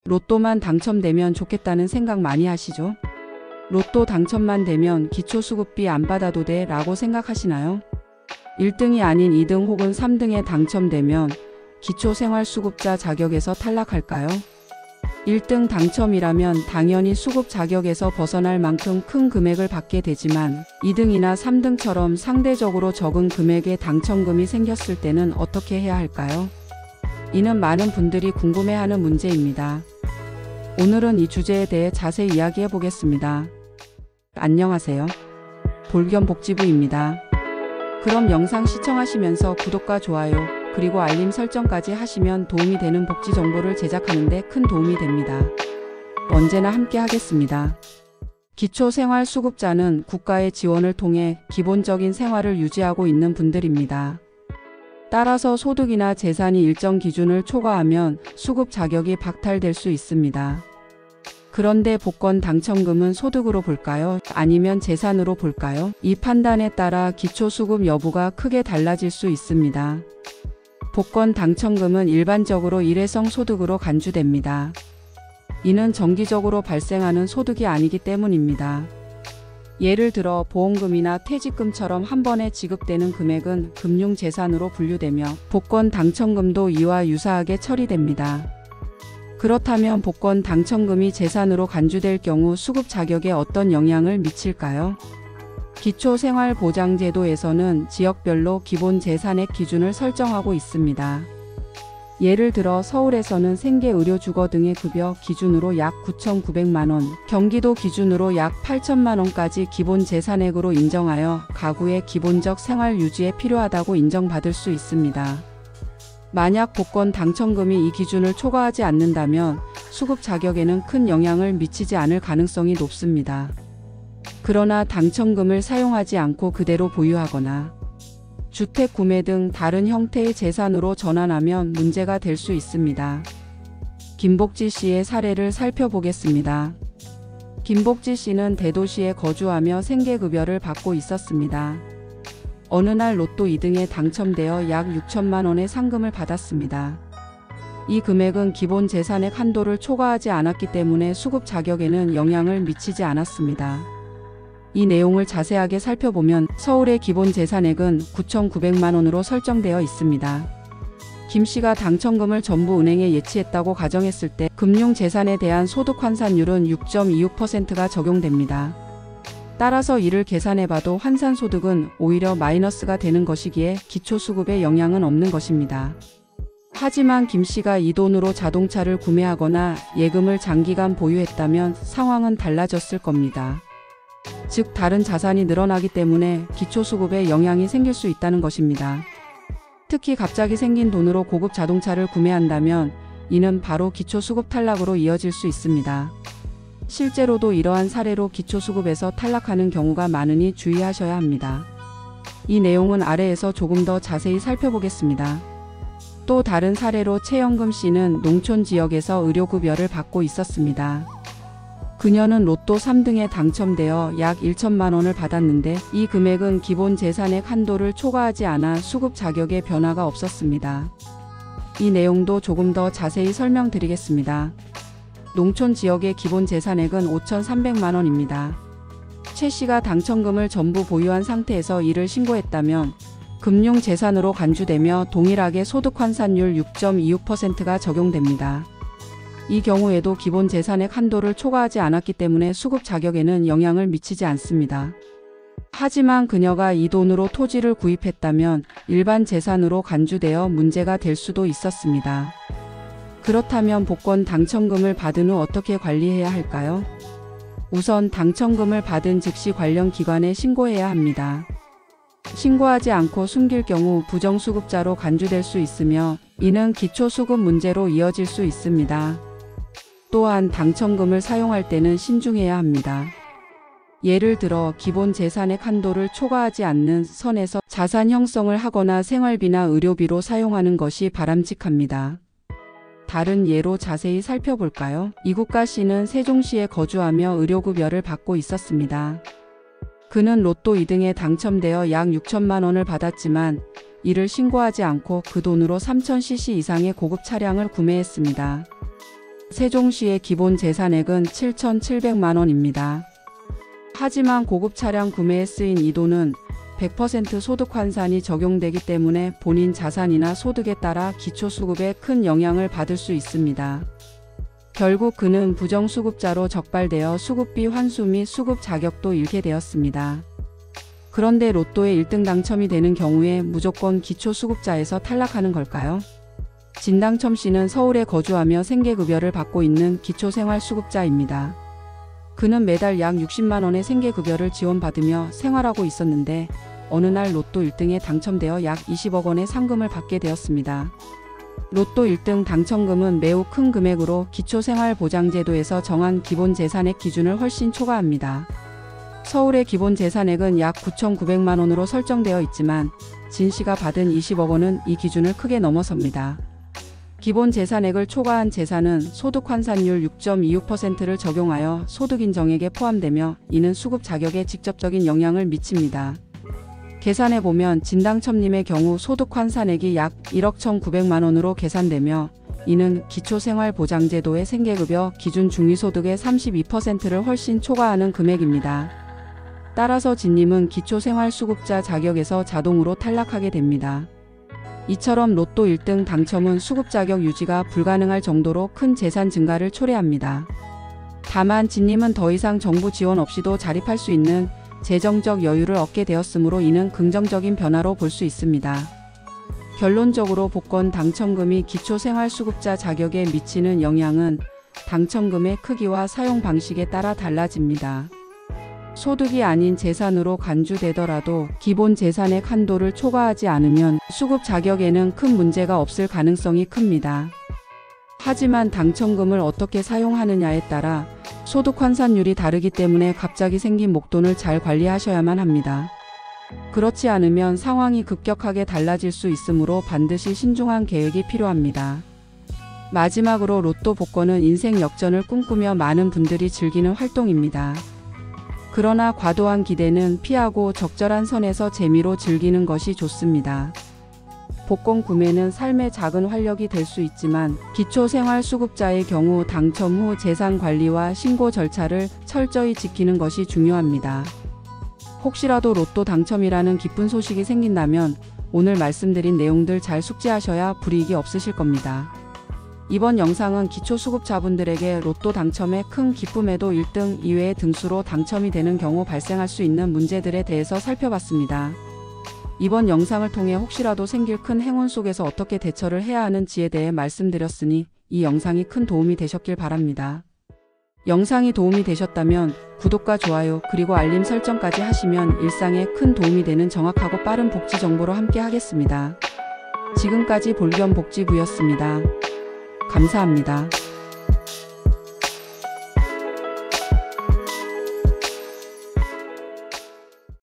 로또만 당첨되면 좋겠다는 생각 많이 하시죠? 로또 당첨만 되면 기초수급비 안 받아도 돼 라고 생각하시나요? 1등이 아닌 2등 혹은 3등에 당첨되면 기초생활수급자 자격에서 탈락할까요? 1등 당첨이라면 당연히 수급 자격에서 벗어날 만큼 큰 금액을 받게 되지만 2등이나 3등처럼 상대적으로 적은 금액의 당첨금이 생겼을 때는 어떻게 해야 할까요? 이는 많은 분들이 궁금해하는 문제입니다. 오늘은 이 주제에 대해 자세히 이야기해 보겠습니다. 안녕하세요. 볼겸복지부입니다. 그럼 영상 시청하시면서 구독과 좋아요 그리고 알림 설정까지 하시면 도움이 되는 복지 정보를 제작하는 데 큰 도움이 됩니다. 언제나 함께 하겠습니다. 기초생활수급자는 국가의 지원을 통해 기본적인 생활을 유지하고 있는 분들입니다. 따라서 소득이나 재산이 일정 기준을 초과하면 수급 자격이 박탈될 수 있습니다. 그런데 복권 당첨금은 소득으로 볼까요? 아니면 재산으로 볼까요? 이 판단에 따라 기초수급 여부가 크게 달라질 수 있습니다. 복권 당첨금은 일반적으로 일회성 소득으로 간주됩니다. 이는 정기적으로 발생하는 소득이 아니기 때문입니다. 예를 들어 보험금이나 퇴직금처럼 한 번에 지급되는 금액은 금융재산으로 분류되며 복권 당첨금도 이와 유사하게 처리됩니다. 그렇다면 복권 당첨금이 재산으로 간주될 경우 수급 자격에 어떤 영향을 미칠까요? 기초생활보장제도에서는 지역별로 기본 재산액 기준을 설정하고 있습니다. 예를 들어 서울에서는 생계의료주거 등의 급여 기준으로 약 9,900만원, 경기도 기준으로 약 8천만원까지 기본 재산액으로 인정하여 가구의 기본적 생활 유지에 필요하다고 인정받을 수 있습니다. 만약 복권 당첨금이 이 기준을 초과하지 않는다면 수급 자격에는 큰 영향을 미치지 않을 가능성이 높습니다. 그러나 당첨금을 사용하지 않고 그대로 보유하거나 주택 구매 등 다른 형태의 재산으로 전환하면 문제가 될 수 있습니다. 김복지 씨의 사례를 살펴보겠습니다. 김복지 씨는 대도시에 거주하며 생계급여를 받고 있었습니다. 어느 날 로또 2등에 당첨되어 약 6천만 원의 상금을 받았습니다. 이 금액은 기본 재산액 한도를 초과하지 않았기 때문에 수급 자격에는 영향을 미치지 않았습니다. 이 내용을 자세하게 살펴보면 서울의 기본 재산액은 9,900만 원으로 설정되어 있습니다. 김 씨가 당첨금을 전부 은행에 예치했다고 가정했을 때 금융재산에 대한 소득 환산율은 6.26%가 적용됩니다. 따라서 이를 계산해봐도 환산소득은 오히려 마이너스가 되는 것이기에 기초수급에 영향은 없는 것입니다. 하지만 김 씨가 이 돈으로 자동차를 구매하거나 예금을 장기간 보유했다면 상황은 달라졌을 겁니다. 즉 다른 자산이 늘어나기 때문에 기초수급에 영향이 생길 수 있다는 것입니다. 특히 갑자기 생긴 돈으로 고급 자동차를 구매한다면 이는 바로 기초수급 탈락으로 이어질 수 있습니다. 실제로도 이러한 사례로 기초수급에서 탈락하는 경우가 많으니 주의하셔야 합니다. 이 내용은 아래에서 조금 더 자세히 살펴보겠습니다. 또 다른 사례로 최영금 씨는 농촌 지역에서 의료급여를 받고 있었습니다. 그녀는 로또 3등에 당첨되어 약 1천만 원을 받았는데 이 금액은 기본 재산액 한도를 초과하지 않아 수급 자격에 변화가 없었습니다. 이 내용도 조금 더 자세히 설명드리겠습니다. 농촌 지역의 기본 재산액은 5,300만 원입니다. 최 씨가 당첨금을 전부 보유한 상태에서 이를 신고했다면 금융재산으로 간주되며 동일하게 소득환산율 6.26%가 적용됩니다. 이 경우에도 기본 재산액 한도를 초과하지 않았기 때문에 수급 자격에는 영향을 미치지 않습니다. 하지만 그녀가 이 돈으로 토지를 구입했다면 일반 재산으로 간주되어 문제가 될 수도 있었습니다. 그렇다면 복권 당첨금을 받은 후 어떻게 관리해야 할까요? 우선 당첨금을 받은 즉시 관련 기관에 신고해야 합니다. 신고하지 않고 숨길 경우 부정수급자로 간주될 수 있으며 이는 기초수급 문제로 이어질 수 있습니다. 또한 당첨금을 사용할 때는 신중해야 합니다. 예를 들어 기본 재산액 한도를 초과하지 않는 선에서 자산 형성을 하거나 생활비나 의료비로 사용하는 것이 바람직합니다. 다른 예로 자세히 살펴볼까요? 이국가 씨는 세종시에 거주하며 의료급여를 받고 있었습니다. 그는 로또 2등에 당첨되어 약 6천만 원을 받았지만 이를 신고하지 않고 그 돈으로 3000cc 이상의 고급 차량을 구매했습니다. 세종시의 기본 재산액은 7,700만 원입니다. 하지만 고급 차량 구매에 쓰인 이 돈은 100% 소득 환산이 적용되기 때문에 본인 자산이나 소득에 따라 기초수급에 큰 영향을 받을 수 있습니다. 결국 그는 부정수급자로 적발되어 수급비 환수 및 수급 자격도 잃게 되었습니다. 그런데 로또에 1등 당첨이 되는 경우에 무조건 기초수급자에서 탈락하는 걸까요? 진당첨 씨는 서울에 거주하며 생계급여를 받고 있는 기초생활수급자입니다. 그는 매달 약 60만 원의 생계급여를 지원받으며 생활하고 있었는데 어느 날 로또 1등에 당첨되어 약 20억 원의 상금을 받게 되었습니다. 로또 1등 당첨금은 매우 큰 금액으로 기초생활보장제도에서 정한 기본 재산액 기준을 훨씬 초과합니다. 서울의 기본 재산액은 약 9,900만 원으로 설정되어 있지만 진 씨가 받은 20억 원은 이 기준을 크게 넘어섭니다. 기본 재산액을 초과한 재산은 소득 환산율 6.26%를 적용하여 소득 인정액에 포함되며 이는 수급 자격에 직접적인 영향을 미칩니다. 계산해보면 진당첨님의 경우 소득 환산액이 약 1억 1,900만 원으로 계산되며 이는 기초생활보장제도의 생계급여 기준 중위소득의 32%를 훨씬 초과하는 금액입니다. 따라서 진님은 기초생활수급자 자격에서 자동으로 탈락하게 됩니다. 이처럼 로또 1등 당첨은 수급 자격 유지가 불가능할 정도로 큰 재산 증가를 초래합니다. 다만 진님은 더 이상 정부 지원 없이도 자립할 수 있는 재정적 여유를 얻게 되었으므로 이는 긍정적인 변화로 볼 수 있습니다. 결론적으로 복권 당첨금이 기초생활수급자 자격에 미치는 영향은 당첨금의 크기와 사용 방식에 따라 달라집니다. 소득이 아닌 재산으로 간주되더라도 기본 재산액 한도를 초과하지 않으면 수급 자격에는 큰 문제가 없을 가능성이 큽니다. 하지만 당첨금을 어떻게 사용하느냐에 따라 소득 환산율이 다르기 때문에 갑자기 생긴 목돈을 잘 관리하셔야만 합니다. 그렇지 않으면 상황이 급격하게 달라질 수 있으므로 반드시 신중한 계획이 필요합니다. 마지막으로 로또 복권은 인생 역전을 꿈꾸며 많은 분들이 즐기는 활동입니다. 그러나 과도한 기대는 피하고 적절한 선에서 재미로 즐기는 것이 좋습니다. 복권 구매는 삶의 작은 활력이 될 수 있지만 기초생활수급자의 경우 당첨 후 재산 관리와 신고 절차를 철저히 지키는 것이 중요합니다. 혹시라도 로또 당첨이라는 기쁜 소식이 생긴다면 오늘 말씀드린 내용들 잘 숙지하셔야 불이익이 없으실 겁니다. 이번 영상은 기초수급자분들에게 로또 당첨의 큰 기쁨에도 1등 이외의 등수로 당첨이 되는 경우 발생할 수 있는 문제들에 대해서 살펴봤습니다. 이번 영상을 통해 혹시라도 생길 큰 행운 속에서 어떻게 대처를 해야 하는지에 대해 말씀드렸으니 이 영상이 큰 도움이 되셨길 바랍니다. 영상이 도움이 되셨다면 구독과 좋아요 그리고 알림 설정까지 하시면 일상에 큰 도움이 되는 정확하고 빠른 복지 정보로 함께 하겠습니다. 지금까지 볼겸복지부였습니다. 감사합니다.